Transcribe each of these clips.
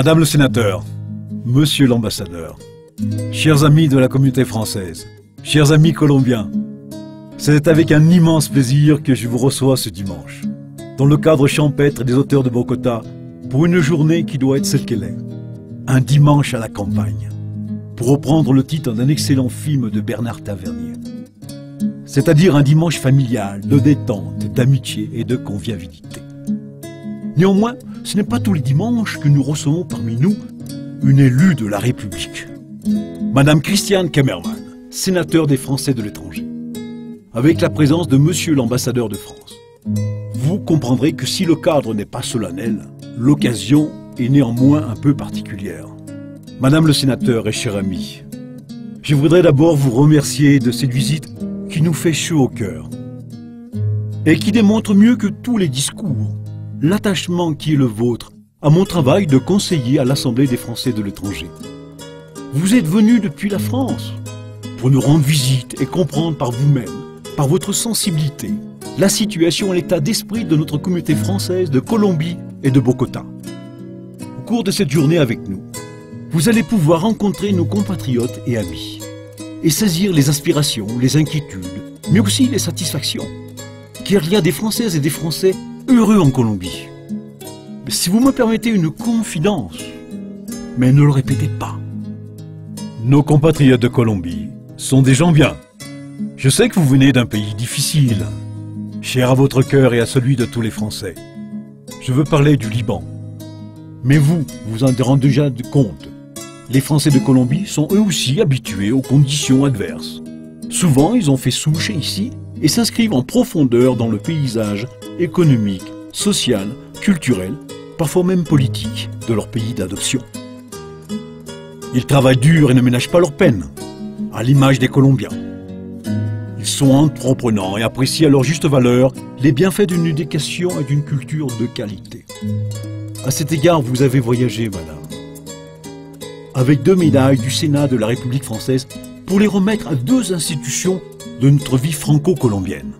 Madame le sénateur, monsieur l'ambassadeur, chers amis de la communauté française, chers amis colombiens, c'est avec un immense plaisir que je vous reçois ce dimanche, dans le cadre champêtre des auteurs de Bogota, pour une journée qui doit être celle qu'elle est, un dimanche à la campagne, pour reprendre le titre d'un excellent film de Bernard Tavernier. C'est-à-dire un dimanche familial, de détente, d'amitié et de convivialité. Néanmoins, ce n'est pas tous les dimanches que nous recevons parmi nous une élue de la République. Madame Christiane Kemmerman, sénateur des Français de l'étranger. Avec la présence de Monsieur l'ambassadeur de France. Vous comprendrez que si le cadre n'est pas solennel, l'occasion est néanmoins un peu particulière. Madame le sénateur et cher ami, je voudrais d'abord vous remercier de cette visite qui nous fait chaud au cœur et qui démontre mieux que tous les discours l'attachement qui est le vôtre à mon travail de conseiller à l'Assemblée des Français de l'étranger. Vous êtes venu depuis la France pour nous rendre visite et comprendre par vous-même, par votre sensibilité, la situation et l'état d'esprit de notre communauté française de Colombie et de Bogota. Au cours de cette journée avec nous, vous allez pouvoir rencontrer nos compatriotes et amis et saisir les aspirations, les inquiétudes, mais aussi les satisfactions. Car il y a des Françaises et des Français heureux en Colombie. Mais si vous me permettez une confidence, mais ne le répétez pas. Nos compatriotes de Colombie sont des gens bien. Je sais que vous venez d'un pays difficile, cher à votre cœur et à celui de tous les Français. Je veux parler du Liban. Mais vous en rendez déjà compte. Les Français de Colombie sont eux aussi habitués aux conditions adverses. Souvent, ils ont fait souche ici et s'inscrivent en profondeur dans le paysage économique, social, culturel, parfois même politique de leur pays d'adoption. Ils travaillent dur et ne ménagent pas leur peine, à l'image des Colombiens. Ils sont entreprenants et apprécient à leur juste valeur les bienfaits d'une éducation et d'une culture de qualité. À cet égard, vous avez voyagé, madame, avec 2 médailles du Sénat de la République française pour les remettre à 2 institutions de notre vie franco-colombienne.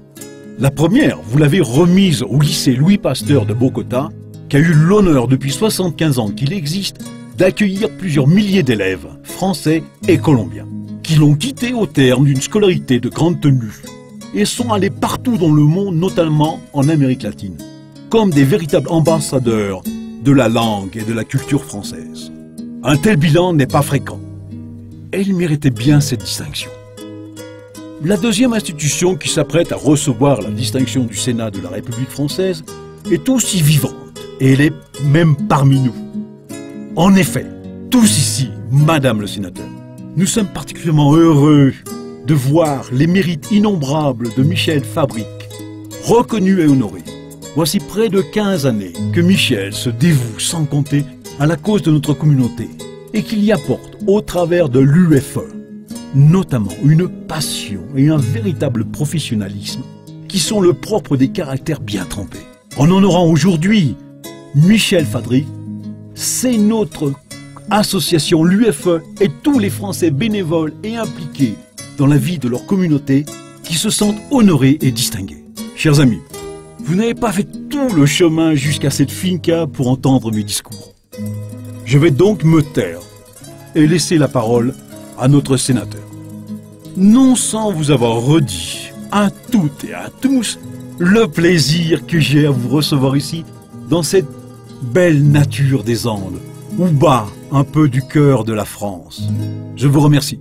La première, vous l'avez remise au lycée Louis Pasteur de Bogota, qui a eu l'honneur depuis 75 ans qu'il existe d'accueillir plusieurs milliers d'élèves français et colombiens, qui l'ont quitté au terme d'une scolarité de grande tenue et sont allés partout dans le monde, notamment en Amérique latine, comme des véritables ambassadeurs de la langue et de la culture française. Un tel bilan n'est pas fréquent, et il méritait bien cette distinction. La deuxième institution qui s'apprête à recevoir la distinction du Sénat de la République française est aussi vivante, et elle est même parmi nous. En effet, tous ici, Madame le sénateur, nous sommes particulièrement heureux de voir les mérites innombrables de Michel Fabrique, reconnu et honoré. Voici près de 15 années que Michel se dévoue sans compter à la cause de notre communauté et qu'il y apporte au travers de l'UFE notamment une passion et un véritable professionnalisme qui sont le propre des caractères bien trempés. En honorant aujourd'hui Michel Fabrique, c'est notre association, l'UFE, et tous les Français bénévoles et impliqués dans la vie de leur communauté qui se sentent honorés et distingués. Chers amis, vous n'avez pas fait tout le chemin jusqu'à cette finca pour entendre mes discours. Je vais donc me taire et laisser la parole à notre sénateur. Non sans vous avoir redit à toutes et à tous le plaisir que j'ai à vous recevoir ici dans cette belle nature des Andes, où bat un peu du cœur de la France. Je vous remercie.